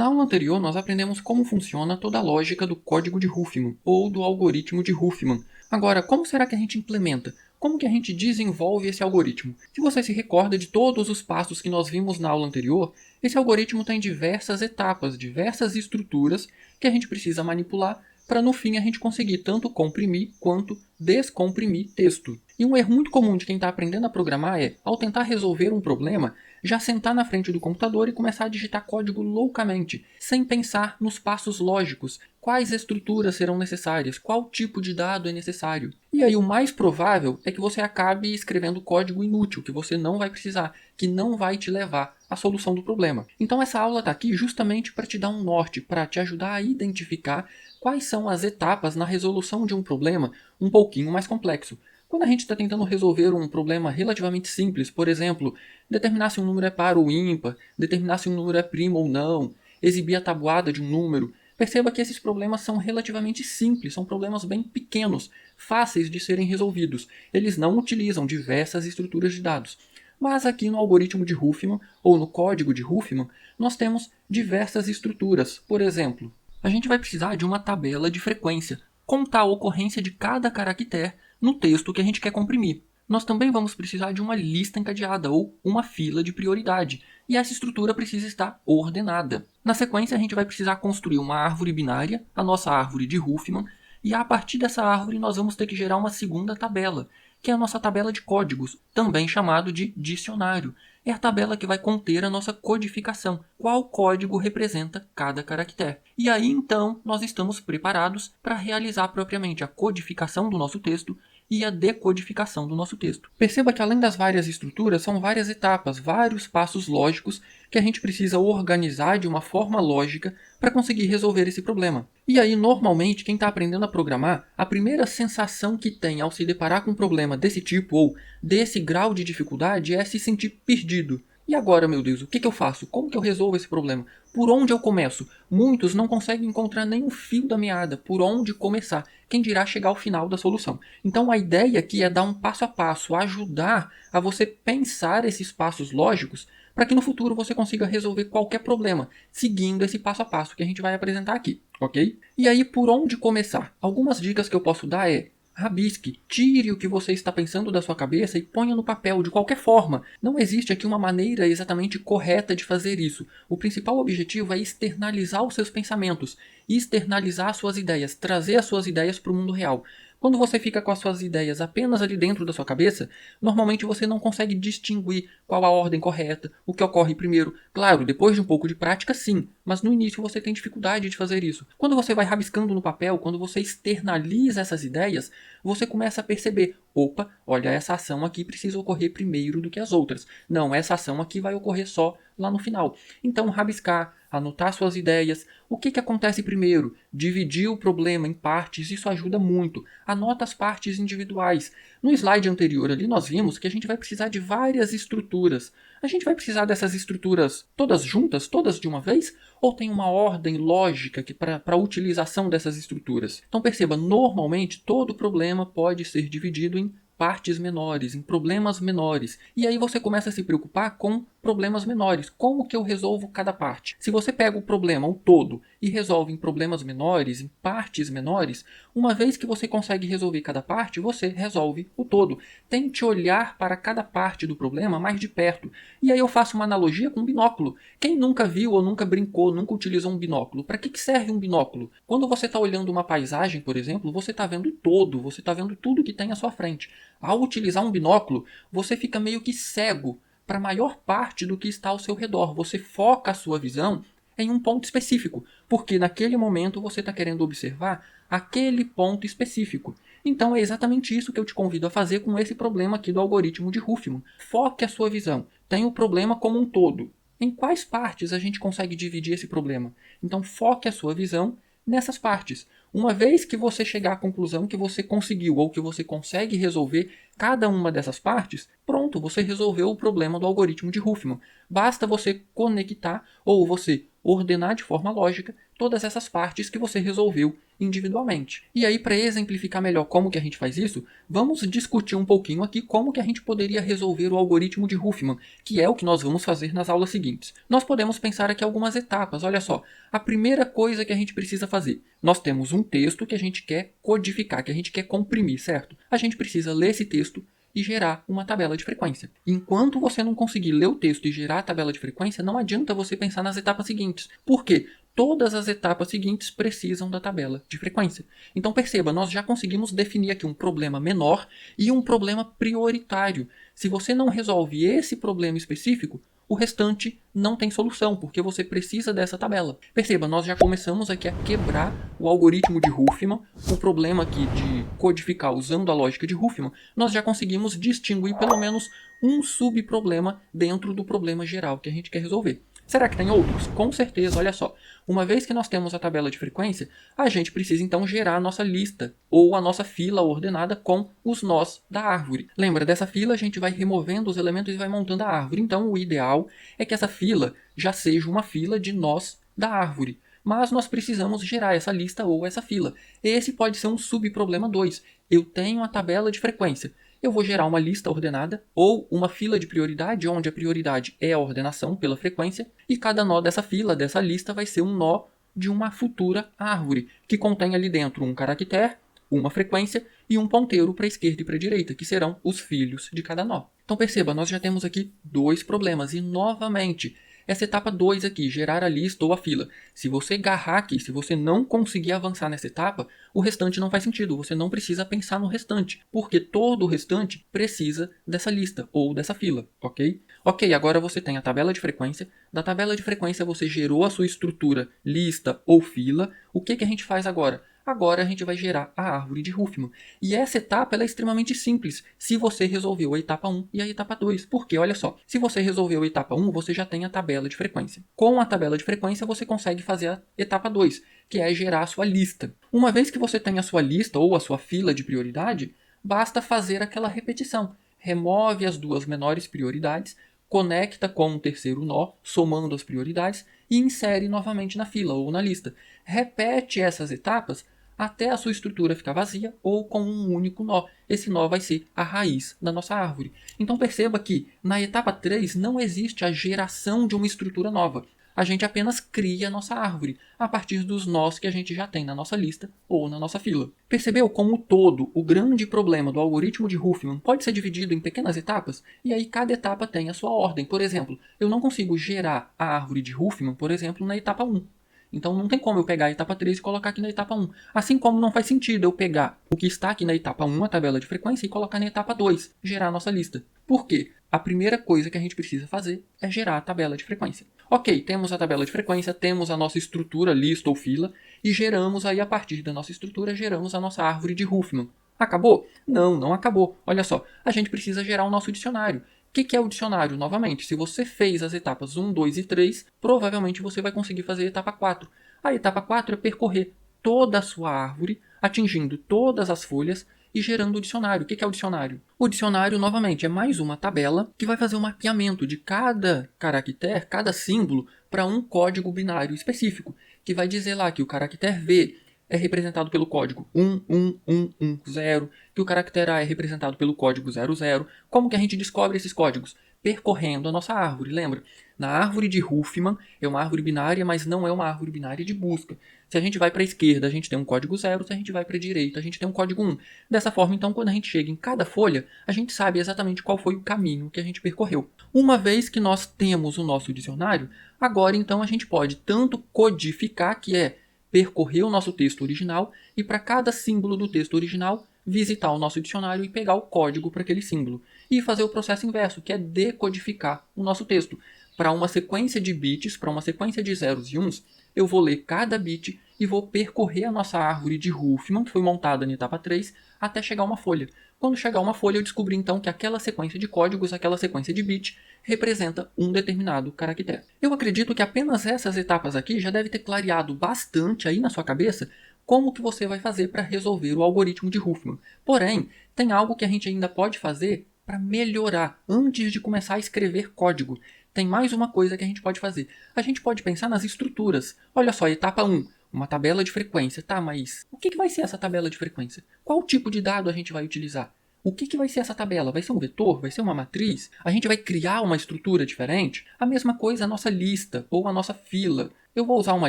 Na aula anterior, nós aprendemos como funciona toda a lógica do código de Huffman, ou do algoritmo de Huffman. Agora, como será que a gente implementa? Como que a gente desenvolve esse algoritmo? Se você se recorda de todos os passos que nós vimos na aula anterior, esse algoritmo tem diversas etapas, diversas estruturas que a gente precisa manipular para no fim a gente conseguir tanto comprimir quanto descomprimir texto. E um erro muito comum de quem está aprendendo a programar é, ao tentar resolver um problema, já sentar na frente do computador e começar a digitar código loucamente, sem pensar nos passos lógicos, quais estruturas serão necessárias, qual tipo de dado é necessário. E aí o mais provável é que você acabe escrevendo código inútil, que você não vai precisar, que não vai te levar à solução do problema. Então essa aula está aqui justamente para te dar um norte, para te ajudar a identificar quais são as etapas na resolução de um problema um pouquinho mais complexo. Quando a gente está tentando resolver um problema relativamente simples, por exemplo, determinar se um número é par ou ímpar, determinar se um número é primo ou não, exibir a tabuada de um número, perceba que esses problemas são relativamente simples, são problemas bem pequenos, fáceis de serem resolvidos. Eles não utilizam diversas estruturas de dados. Mas aqui no algoritmo de Huffman, ou no código de Huffman, nós temos diversas estruturas. Por exemplo, a gente vai precisar de uma tabela de frequência, contar a ocorrência de cada caractere no texto que a gente quer comprimir. Nós também vamos precisar de uma lista encadeada ou uma fila de prioridade, e essa estrutura precisa estar ordenada. Na sequência, a gente vai precisar construir uma árvore binária, a nossa árvore de Huffman, e a partir dessa árvore nós vamos ter que gerar uma segunda tabela, que é a nossa tabela de códigos, também chamado de dicionário. É a tabela que vai conter a nossa codificação, qual código representa cada caractere. E aí então nós estamos preparados para realizar propriamente a codificação do nosso texto e a decodificação do nosso texto. Perceba que além das várias estruturas, são várias etapas, vários passos lógicos que a gente precisa organizar de uma forma lógica para conseguir resolver esse problema. E aí, normalmente, quem está aprendendo a programar, a primeira sensação que tem ao se deparar com um problema desse tipo ou desse grau de dificuldade é se sentir perdido. E agora, meu Deus, o que eu faço? Como que eu resolvo esse problema? Por onde eu começo? Muitos não conseguem encontrar nem o fio da meada, por onde começar. Quem dirá chegar ao final da solução. Então a ideia aqui é dar um passo a passo, ajudar a você pensar esses passos lógicos para que no futuro você consiga resolver qualquer problema, seguindo esse passo a passo que a gente vai apresentar aqui, ok? E aí, por onde começar? Algumas dicas que eu posso dar é: rabisque, tire o que você está pensando da sua cabeça e ponha no papel de qualquer forma. Não existe aqui uma maneira exatamente correta de fazer isso. O principal objetivo é externalizar os seus pensamentos, externalizar suas ideias, trazer as suas ideias para o mundo real. Quando você fica com as suas ideias apenas ali dentro da sua cabeça, normalmente você não consegue distinguir qual a ordem correta, o que ocorre primeiro. Claro, depois de um pouco de prática, sim, mas no início você tem dificuldade de fazer isso. Quando você vai rabiscando no papel, quando você externaliza essas ideias, você começa a perceber: opa, olha, essa ação aqui precisa ocorrer primeiro do que as outras. Não, essa ação aqui vai ocorrer só lá no final. Então, rabiscar, anotar suas ideias. O que acontece primeiro? Dividir o problema em partes, isso ajuda muito. Anota as partes individuais. No slide anterior ali nós vimos que a gente vai precisar de várias estruturas. A gente vai precisar dessas estruturas todas juntas, todas de uma vez? Ou tem uma ordem lógica para a utilização dessas estruturas? Então perceba, normalmente todo problema pode ser dividido em partes menores, em problemas menores. E aí você começa a se preocupar com problemas menores. Como que eu resolvo cada parte? Se você pega o problema, o todo, e resolve em problemas menores, em partes menores, uma vez que você consegue resolver cada parte, você resolve o todo. Tente olhar para cada parte do problema mais de perto. E aí eu faço uma analogia com um binóculo. Quem nunca viu ou nunca brincou, nunca utilizou um binóculo? Para que serve um binóculo? Quando você está olhando uma paisagem, por exemplo, você está vendo todo, você está vendo tudo que tem à sua frente. Ao utilizar um binóculo, você fica meio que cego para a maior parte do que está ao seu redor. Você foca a sua visão em um ponto específico, porque naquele momento você está querendo observar aquele ponto específico. Então é exatamente isso que eu te convido a fazer com esse problema aqui do algoritmo de Huffman. Foque a sua visão. Tem o problema como um todo. Em quais partes a gente consegue dividir esse problema? Então foque a sua visão nessas partes. Uma vez que você chegar à conclusão que você conseguiu ou que você consegue resolver cada uma dessas partes, pronto, você resolveu o problema do algoritmo de Huffman. Basta você conectar ou você ordenar de forma lógica todas essas partes que você resolveu individualmente. E aí, para exemplificar melhor como que a gente faz isso, vamos discutir um pouquinho aqui como que a gente poderia resolver o algoritmo de Huffman, que é o que nós vamos fazer nas aulas seguintes. Nós podemos pensar aqui algumas etapas, olha só. A primeira coisa que a gente precisa fazer, nós temos um texto que a gente quer codificar, que a gente quer comprimir, certo? A gente precisa ler esse texto e gerar uma tabela de frequência. Enquanto você não conseguir ler o texto e gerar a tabela de frequência, não adianta você pensar nas etapas seguintes. Por quê? Todas as etapas seguintes precisam da tabela de frequência. Então perceba, nós já conseguimos definir aqui um problema menor e um problema prioritário. Se você não resolve esse problema específico, o restante não tem solução, porque você precisa dessa tabela. Perceba, nós já começamos aqui a quebrar o algoritmo de Huffman, o problema aqui de codificar usando a lógica de Huffman, nós já conseguimos distinguir pelo menos um subproblema dentro do problema geral que a gente quer resolver. Será que tem outros? Com certeza, olha só. Uma vez que nós temos a tabela de frequência, a gente precisa então gerar a nossa lista, ou a nossa fila ordenada com os nós da árvore. Lembra, dessa fila a gente vai removendo os elementos e vai montando a árvore. Então o ideal é que essa fila já seja uma fila de nós da árvore. Mas nós precisamos gerar essa lista ou essa fila. Esse pode ser um subproblema 2. Eu tenho a tabela de frequência. Eu vou gerar uma lista ordenada ou uma fila de prioridade, onde a prioridade é a ordenação pela frequência, e cada nó dessa fila, dessa lista, vai ser um nó de uma futura árvore, que contém ali dentro um caractere, uma frequência e um ponteiro para a esquerda e para a direita, que serão os filhos de cada nó. Então perceba, nós já temos aqui dois problemas, e novamente, essa etapa 2 aqui, gerar a lista ou a fila. Se você agarrar aqui, se você não conseguir avançar nessa etapa, o restante não faz sentido. Você não precisa pensar no restante, porque todo o restante precisa dessa lista ou dessa fila, ok? Ok, agora você tem a tabela de frequência. Da tabela de frequência você gerou a sua estrutura lista ou fila. O que a gente faz agora? Agora a gente vai gerar a árvore de Huffman. E essa etapa ela é extremamente simples se você resolveu a etapa 1 e a etapa 2. Porque, olha só, se você resolveu a etapa 1, você já tem a tabela de frequência. Com a tabela de frequência, você consegue fazer a etapa 2, que é gerar a sua lista. Uma vez que você tem a sua lista ou a sua fila de prioridade, basta fazer aquela repetição. Remove as duas menores prioridades, conecta com um terceiro nó, somando as prioridades, e insere novamente na fila ou na lista. Repete essas etapas até a sua estrutura ficar vazia ou com um único nó. Esse nó vai ser a raiz da nossa árvore. Então perceba que na etapa 3 não existe a geração de uma estrutura nova. A gente apenas cria a nossa árvore a partir dos nós que a gente já tem na nossa lista ou na nossa fila. Percebeu como todo o grande problema do algoritmo de Huffman pode ser dividido em pequenas etapas? E aí cada etapa tem a sua ordem. Por exemplo, eu não consigo gerar a árvore de Huffman, por exemplo, na etapa 1. Então não tem como eu pegar a etapa 3 e colocar aqui na etapa 1. Assim como não faz sentido eu pegar o que está aqui na etapa 1, a tabela de frequência, e colocar na etapa 2, gerar a nossa lista. Por quê? A primeira coisa que a gente precisa fazer é gerar a tabela de frequência. Ok, temos a tabela de frequência, temos a nossa estrutura, lista ou fila, e geramos aí a partir da nossa estrutura, geramos a nossa árvore de Huffman. Acabou? Não, não acabou. Olha só, a gente precisa gerar o nosso dicionário. O que é o dicionário? Novamente, se você fez as etapas 1, 2 e 3, provavelmente você vai conseguir fazer a etapa 4. A etapa 4 é percorrer toda a sua árvore, atingindo todas as folhas e gerando o dicionário. O que é o dicionário? O dicionário, novamente, é mais uma tabela que vai fazer o mapeamento de cada caractere, cada símbolo, para um código binário específico, que vai dizer lá que o caractere V é representado pelo código 11110, que o caractere A é representado pelo código 00. Como que a gente descobre esses códigos? Percorrendo a nossa árvore, lembra? Na árvore de Huffman é uma árvore binária, mas não é uma árvore binária de busca. Se a gente vai para a esquerda, a gente tem um código 0, se a gente vai para a direita, a gente tem um código 1. Dessa forma, então, quando a gente chega em cada folha, a gente sabe exatamente qual foi o caminho que a gente percorreu. Uma vez que nós temos o nosso dicionário, agora então a gente pode tanto codificar, que é percorrer o nosso texto original, e para cada símbolo do texto original, visitar o nosso dicionário e pegar o código para aquele símbolo. E fazer o processo inverso, que é decodificar o nosso texto. Para uma sequência de bits, para uma sequência de zeros e uns, eu vou ler cada bit e vou percorrer a nossa árvore de Huffman, que foi montada na etapa 3, até chegar a uma folha. Quando chegar a uma folha, eu descobri então que aquela sequência de códigos, aquela sequência de bits, representa um determinado caractere. Eu acredito que apenas essas etapas aqui já devem ter clareado bastante aí na sua cabeça como que você vai fazer para resolver o algoritmo de Huffman. Porém, tem algo que a gente ainda pode fazer para melhorar antes de começar a escrever código. Tem mais uma coisa que a gente pode fazer. A gente pode pensar nas estruturas. Olha só, etapa 1, uma tabela de frequência. Tá, mas o que vai ser essa tabela de frequência? Qual tipo de dado a gente vai utilizar? O que vai ser essa tabela? Vai ser um vetor? Vai ser uma matriz? A gente vai criar uma estrutura diferente? A mesma coisa a nossa lista ou a nossa fila. Eu vou usar uma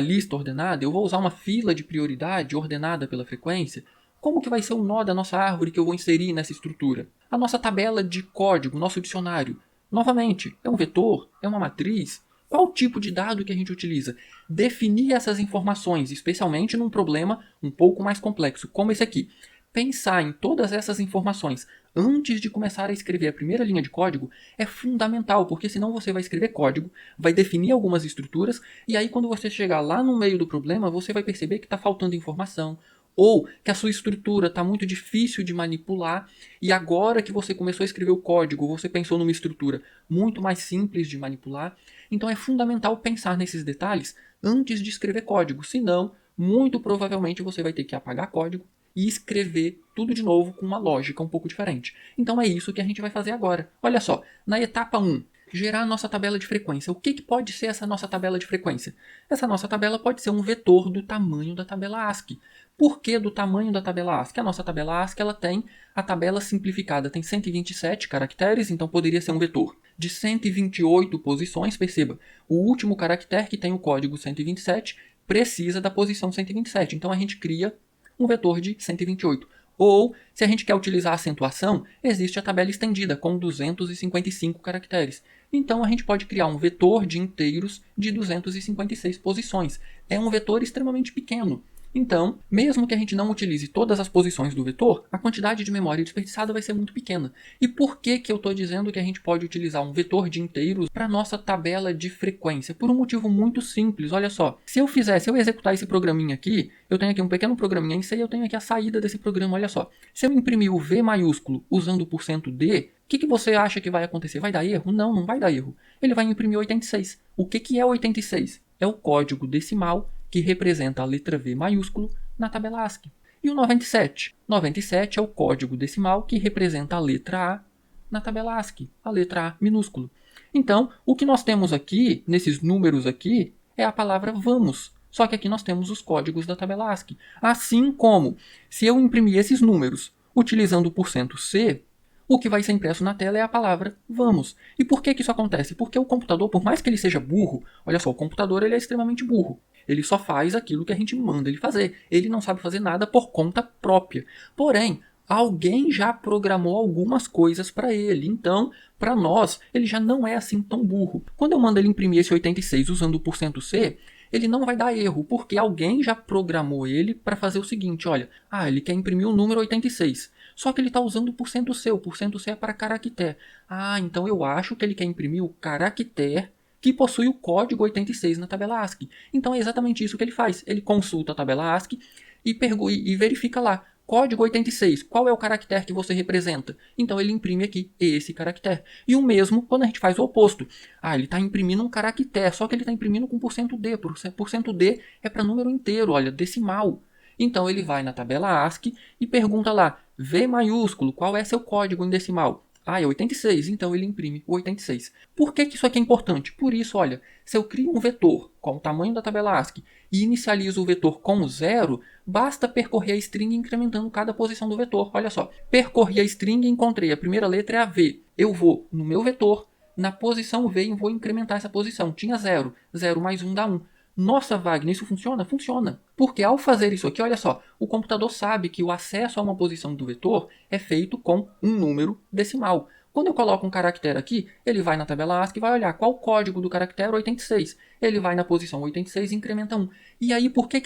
lista ordenada? Eu vou usar uma fila de prioridade ordenada pela frequência? Como que vai ser o nó da nossa árvore que eu vou inserir nessa estrutura? A nossa tabela de código, nosso dicionário. Novamente, é um vetor? É uma matriz? Qual tipo de dado que a gente utiliza? Definir essas informações, especialmente num problema um pouco mais complexo, como esse aqui. Pensar em todas essas informações antes de começar a escrever a primeira linha de código é fundamental, porque senão você vai escrever código, vai definir algumas estruturas, e aí quando você chegar lá no meio do problema, você vai perceber que está faltando informação, ou que a sua estrutura está muito difícil de manipular, e agora que você começou a escrever o código, você pensou numa estrutura muito mais simples de manipular. Então é fundamental pensar nesses detalhes antes de escrever código, senão, muito provavelmente você vai ter que apagar código e escrever tudo de novo com uma lógica um pouco diferente. Então é isso que a gente vai fazer agora. Olha só, na etapa 1, gerar a nossa tabela de frequência. O que pode ser essa nossa tabela de frequência? Essa nossa tabela pode ser um vetor do tamanho da tabela ASCII. Por que do tamanho da tabela ASCII? A nossa tabela ASCII ela tem a tabela simplificada, tem 127 caracteres, então poderia ser um vetor de 128 posições. Perceba, o último caractere que tem o código 127 precisa da posição 127, então a gente cria um vetor de 128. Ou, se a gente quer utilizar acentuação, existe a tabela estendida com 255 caracteres. Então a gente pode criar um vetor de inteiros de 256 posições. É um vetor extremamente pequeno. Então, mesmo que a gente não utilize todas as posições do vetor, a quantidade de memória desperdiçada vai ser muito pequena. E por que eu estou dizendo que a gente pode utilizar um vetor de inteiros para a nossa tabela de frequência? Por um motivo muito simples, olha só. Se eu executar esse programinha aqui, eu tenho aqui um pequeno programinha em C e eu tenho aqui a saída desse programa, olha só. Se eu imprimir o V maiúsculo usando o %D, o que você acha que vai acontecer? Vai dar erro? Não, não vai dar erro. Ele vai imprimir 86. O que é 86? É o código decimal que representa a letra V maiúsculo na tabela ASCII. E o 97? 97 é o código decimal que representa a letra A na tabela ASCII, a letra A minúsculo. Então, o que nós temos aqui, nesses números aqui, é a palavra vamos. Só que aqui nós temos os códigos da tabela ASCII. Assim como, se eu imprimir esses números utilizando o %C, o que vai ser impresso na tela é a palavra vamos. E por que isso acontece? Porque o computador, por mais que ele seja burro, olha só, o computador ele é extremamente burro. Ele só faz aquilo que a gente manda ele fazer. Ele não sabe fazer nada por conta própria. Porém, alguém já programou algumas coisas para ele. Então, para nós, ele já não é assim tão burro. Quando eu mando ele imprimir esse 86 usando o %C, ele não vai dar erro, porque alguém já programou ele para fazer o seguinte, olha, ele quer imprimir o número 86. Só que ele está usando o %C é para caractere. Então eu acho que ele quer imprimir o caractere que possui o código 86 na tabela ASCII. Então é exatamente isso que ele faz. Ele consulta a tabela ASCII e verifica lá, código 86, qual é o caractere que você representa? Então ele imprime aqui esse caractere. E o mesmo quando a gente faz o oposto. Ele está imprimindo um caractere, só que ele está imprimindo com %D. %D é para número inteiro, olha, decimal. Então ele vai na tabela ASCII e pergunta lá, V maiúsculo, qual é seu código em decimal? É 86, então ele imprime o 86. Por que isso aqui é importante? Por isso, olha, se eu crio um vetor com o tamanho da tabela ASCII e inicializo o vetor com 0, basta percorrer a string incrementando cada posição do vetor. Olha só, percorri a string e encontrei a primeira letra é a V. Eu vou no meu vetor, na posição V e vou incrementar essa posição. Tinha 0, 0 mais 1 dá 1. Nossa, Wagner, isso funciona? Funciona. Porque ao fazer isso aqui, olha só, o computador sabe que o acesso a uma posição do vetor é feito com um número decimal. Quando eu coloco um caractere aqui, ele vai na tabela ASCII e vai olhar qual o código do caractere 86. Ele vai na posição 86 e incrementa 1. E aí, por que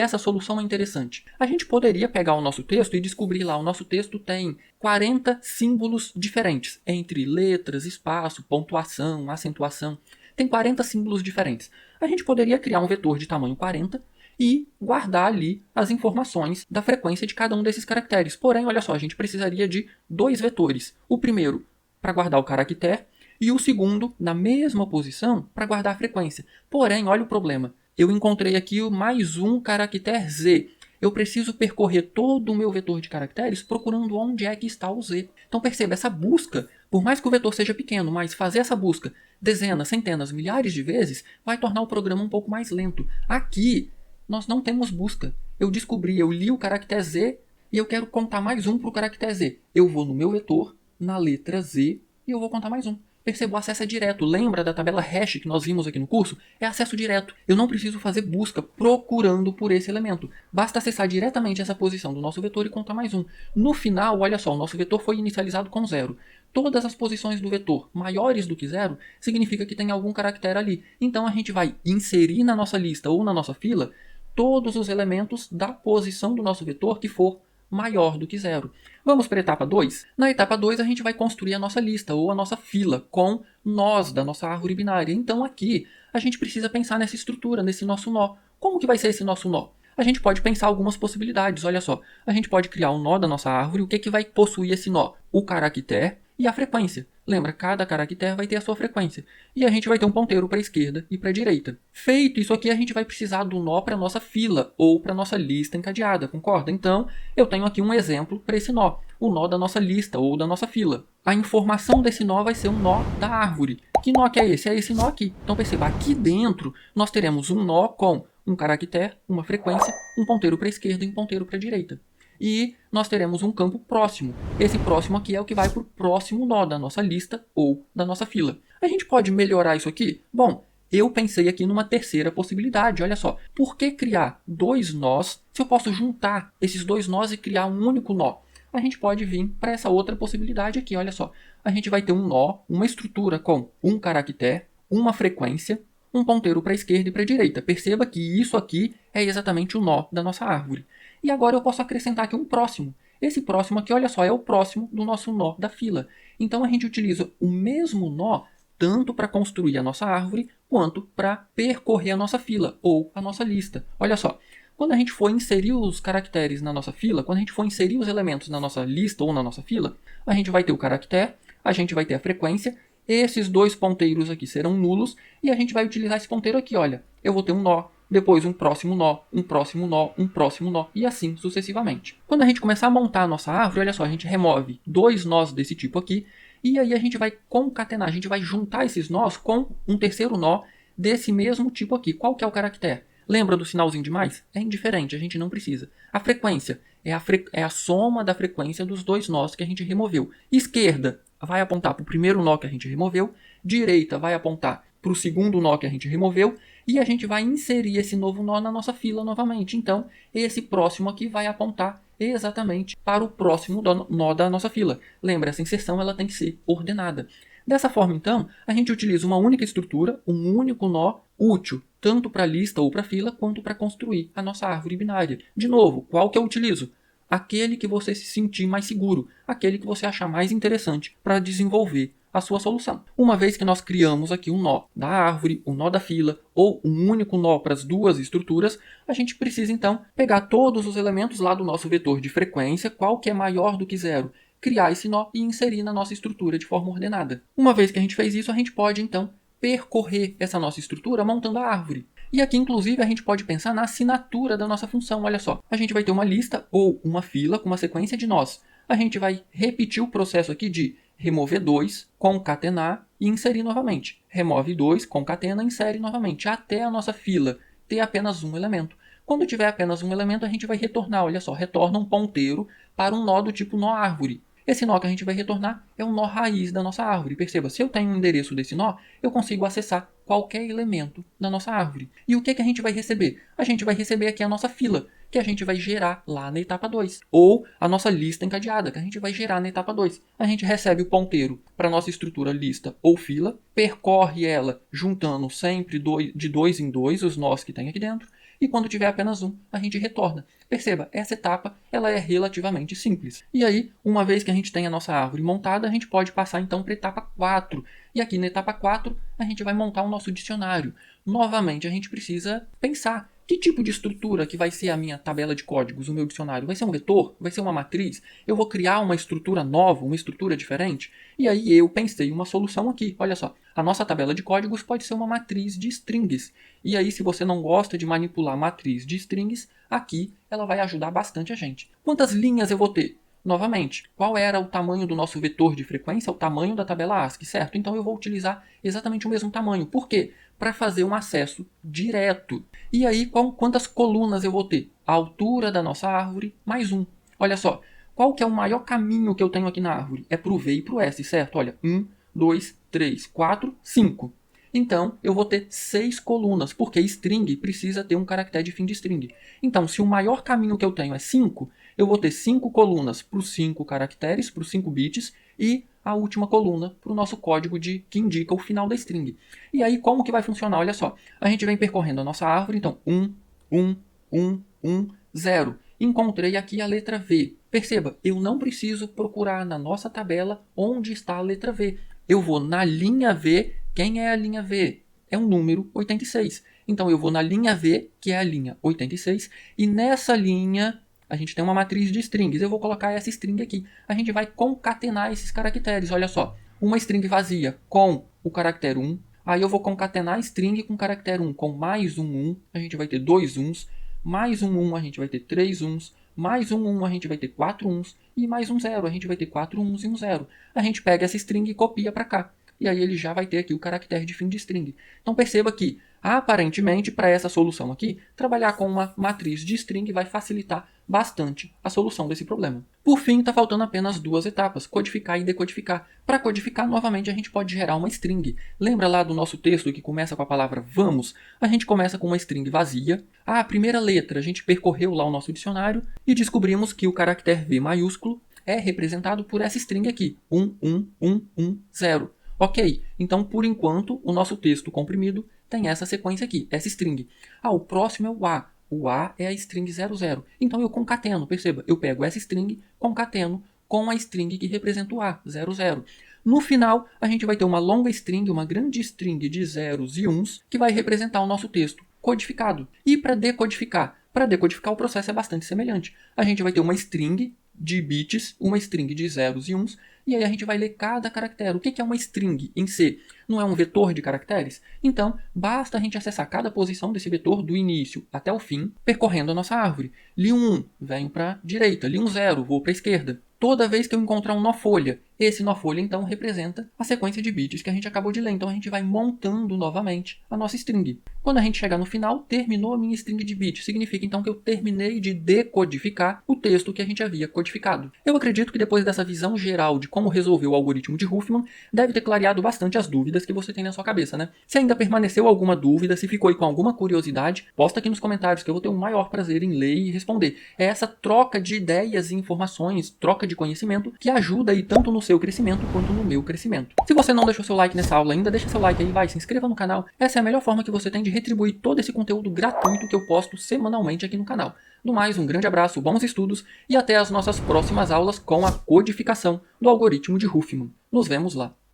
essa solução é interessante? A gente poderia pegar o nosso texto e descobrir lá, o nosso texto tem 40 símbolos diferentes, entre letras, espaço, pontuação, acentuação. Tem 40 símbolos diferentes. A gente poderia criar um vetor de tamanho 40 e guardar ali as informações da frequência de cada um desses caracteres. Porém, olha só, a gente precisaria de 2 vetores. O primeiro para guardar o caractere e o segundo, na mesma posição, para guardar a frequência. Porém, olha o problema. Eu encontrei aqui mais um caractere Z. Eu preciso percorrer todo o meu vetor de caracteres procurando onde é que está o z. Então perceba, essa busca, por mais que o vetor seja pequeno, mas fazer essa busca dezenas, centenas, milhares de vezes vai tornar o programa um pouco mais lento. Aqui, nós não temos busca. Eu descobri, eu li o caractere z e eu quero contar mais um para o caractere z. Eu vou no meu vetor, na letra z, e eu vou contar mais um. Perceba, o acesso é direto. Lembra da tabela hash que nós vimos aqui no curso? É acesso direto. Eu não preciso fazer busca procurando por esse elemento. Basta acessar diretamente essa posição do nosso vetor e contar mais um. No final, olha só, o nosso vetor foi inicializado com 0. Todas as posições do vetor maiores do que 0 significa que tem algum caractere ali. Então a gente vai inserir na nossa lista ou na nossa fila todos os elementos da posição do nosso vetor que for maior do que 0. Vamos para a etapa 2? Na etapa 2 a gente vai construir a nossa lista ou a nossa fila com nós da nossa árvore binária. Então aqui a gente precisa pensar nessa estrutura, nesse nosso nó. Como que vai ser esse nosso nó? A gente pode pensar algumas possibilidades, olha só. A gente pode criar um nó da nossa árvore. O que vai possuir esse nó? O caractere e a frequência. Lembra, cada caractere vai ter a sua frequência. E a gente vai ter um ponteiro para a esquerda e para a direita. Feito isso aqui, a gente vai precisar do nó para a nossa fila ou para a nossa lista encadeada, concorda? Então, eu tenho aqui um exemplo para esse nó. O nó da nossa lista ou da nossa fila. A informação desse nó vai ser um nó da árvore. Que nó que é esse? É esse nó aqui. Então perceba, aqui dentro nós teremos um nó com um caractere, uma frequência, um ponteiro para a esquerda e um ponteiro para a direita. E nós teremos um campo próximo. Esse próximo aqui é o que vai para o próximo nó da nossa lista ou da nossa fila. A gente pode melhorar isso aqui? Bom, eu pensei aqui numa terceira possibilidade, olha só. Por que criar dois nós se eu posso juntar esses dois nós e criar um único nó? A gente pode vir para essa outra possibilidade aqui, olha só. A gente vai ter um nó, uma estrutura com um caractere, uma frequência, um ponteiro para a esquerda e para a direita. Perceba que isso aqui é exatamente o nó da nossa árvore. E agora eu posso acrescentar aqui um próximo. Esse próximo aqui, olha só, é o próximo do nosso nó da fila. Então a gente utiliza o mesmo nó tanto para construir a nossa árvore quanto para percorrer a nossa fila ou a nossa lista. Olha só, quando a gente for inserir os caracteres na nossa fila, quando a gente for inserir os elementos na nossa lista ou na nossa fila, a gente vai ter o caractere, a gente vai ter a frequência, esses dois ponteiros aqui serão nulos e a gente vai utilizar esse ponteiro aqui, olha. Eu vou ter um nó, depois um próximo nó, um próximo nó, um próximo nó e assim sucessivamente. Quando a gente começar a montar a nossa árvore, olha só, a gente remove dois nós desse tipo aqui e aí a gente vai concatenar, a gente vai juntar esses nós com um terceiro nó desse mesmo tipo aqui. Qual que é o caractere? Lembra do sinalzinho de mais? É indiferente, a gente não precisa. A frequência é a soma da frequência dos dois nós que a gente removeu. Esquerda vai apontar para o primeiro nó que a gente removeu, direita vai apontar para o segundo nó que a gente removeu, e a gente vai inserir esse novo nó na nossa fila novamente. Então, esse próximo aqui vai apontar exatamente para o próximo nó da nossa fila. Lembra, essa inserção ela tem que ser ordenada. Dessa forma, então, a gente utiliza uma única estrutura, um único nó útil, tanto para a lista ou para a fila, quanto para construir a nossa árvore binária. De novo, qual que eu utilizo? Aquele que você se sentir mais seguro, aquele que você achar mais interessante para desenvolver a sua solução. Uma vez que nós criamos aqui um nó da árvore, um nó da fila ou um único nó para as duas estruturas, a gente precisa então pegar todos os elementos lá do nosso vetor de frequência, qual que é maior do que 0, criar esse nó e inserir na nossa estrutura de forma ordenada. Uma vez que a gente fez isso, a gente pode então percorrer essa nossa estrutura montando a árvore. E aqui, inclusive, a gente pode pensar na assinatura da nossa função. Olha só, a gente vai ter uma lista ou uma fila com uma sequência de nós. A gente vai repetir o processo aqui de remover 2, concatenar e inserir novamente. Remove 2, concatena e insere novamente, até a nossa fila ter apenas um elemento. Quando tiver apenas um elemento, a gente vai retornar, olha só, retorna um ponteiro para um nó do tipo nó árvore. Esse nó que a gente vai retornar é o nó raiz da nossa árvore. Perceba, se eu tenho um endereço desse nó, eu consigo acessar qualquer elemento da nossa árvore. E o que a gente vai receber? A gente vai receber aqui a nossa fila, que a gente vai gerar lá na etapa 2. Ou a nossa lista encadeada, que a gente vai gerar na etapa 2. A gente recebe o ponteiro para a nossa estrutura lista ou fila, percorre ela juntando sempre de 2 em 2 os nós que tem aqui dentro, e quando tiver apenas um, a gente retorna. Perceba, essa etapa ela é relativamente simples. E aí, uma vez que a gente tem a nossa árvore montada, a gente pode passar então para a etapa 4. E aqui na etapa 4, a gente vai montar o nosso dicionário. Novamente, a gente precisa pensar Que tipo de estrutura que vai ser a minha tabela de códigos, o meu dicionário? Vai ser um vetor? Vai ser uma matriz? Eu vou criar uma estrutura nova, uma estrutura diferente? E aí eu pensei uma solução aqui. Olha só, a nossa tabela de códigos pode ser uma matriz de strings. E aí, se você não gosta de manipular matriz de strings, aqui ela vai ajudar bastante a gente. Quantas linhas eu vou ter? Novamente, qual era o tamanho do nosso vetor de frequência? O tamanho da tabela ASCII, certo? Então eu vou utilizar exatamente o mesmo tamanho. Por quê? Para fazer um acesso direto. E aí, quantas colunas eu vou ter? A altura da nossa árvore mais 1. Olha só, qual que é o maior caminho que eu tenho aqui na árvore? É para o V e para o S, certo? Olha, 1, 2, 3, 4, 5. Então, eu vou ter 6 colunas, porque string precisa ter um caractere de fim de string. Então, se o maior caminho que eu tenho é 5, eu vou ter 5 colunas para os 5 caracteres, para os 5 bits, e a última coluna para o nosso código que indica o final da string. E aí, como que vai funcionar? Olha só, a gente vem percorrendo a nossa árvore, então 1, 1, 1, 1, 0. Encontrei aqui a letra V. Perceba, eu não preciso procurar na nossa tabela onde está a letra V. Eu vou na linha V. Quem é a linha V? É o número 86. Então eu vou na linha V, que é a linha 86, e nessa linha a gente tem uma matriz de strings. Eu vou colocar essa string aqui. A gente vai concatenar esses caracteres. Olha só, uma string vazia com o caractere 1. Aí eu vou concatenar a string com o caractere 1 com mais um 1. A gente vai ter 2 uns. Mais um 1 a gente vai ter 3 uns. Mais um 1 a gente vai ter 4 uns. E mais um 0 a gente vai ter 4 uns e um 0. A gente pega essa string e copia para cá. E aí ele já vai ter aqui o caractere de fim de string. Então perceba que, aparentemente, para essa solução aqui, trabalhar com uma matriz de string vai facilitar bastante a solução desse problema. Por fim, está faltando apenas 2 etapas, codificar e decodificar. Para codificar, novamente, a gente pode gerar uma string. Lembra lá do nosso texto que começa com a palavra vamos? A gente começa com uma string vazia. A primeira letra, a gente percorreu lá o nosso dicionário e descobrimos que o caractere V maiúsculo é representado por essa string aqui, 11110. Ok, então por enquanto o nosso texto comprimido tem essa sequência aqui, essa string. O próximo é o A. O A é a string 00. Então eu concateno, perceba, eu pego essa string, concateno com a string que representa o A, 00. No final, a gente vai ter uma longa string, uma grande string de zeros e uns, que vai representar o nosso texto codificado. E para decodificar o processo é bastante semelhante. A gente vai ter uma string de bits, uma string de zeros e uns, e aí a gente vai ler cada caractere. O que é uma string em C? Não é um vetor de caracteres? Então, basta a gente acessar cada posição desse vetor do início até o fim, percorrendo a nossa árvore. Li um 1, venho para a direita. Li um 0, vou para a esquerda. Toda vez que eu encontrar um nó folha, esse nó folha então representa a sequência de bits que a gente acabou de ler. Então a gente vai montando novamente a nossa string. Quando a gente chegar no final, terminou a minha string de bits. Significa então que eu terminei de decodificar o texto que a gente havia codificado. Eu acredito que depois dessa visão geral de como resolver o algoritmo de Huffman, deve ter clareado bastante as dúvidas que você tem na sua cabeça, né? Se ainda permaneceu alguma dúvida, se ficou aí com alguma curiosidade, posta aqui nos comentários que eu vou ter o maior prazer em ler e responder. É essa troca de ideias e informações, troca de conhecimento, que ajuda aí tanto no seu crescimento quanto no meu crescimento. Se você não deixou seu like nessa aula ainda, deixa seu like aí, vai, se inscreva no canal. Essa é a melhor forma que você tem de retribuir todo esse conteúdo gratuito que eu posto semanalmente aqui no canal. No mais, um grande abraço, bons estudos e até as nossas próximas aulas com a codificação do algoritmo de Huffman. Nos vemos lá.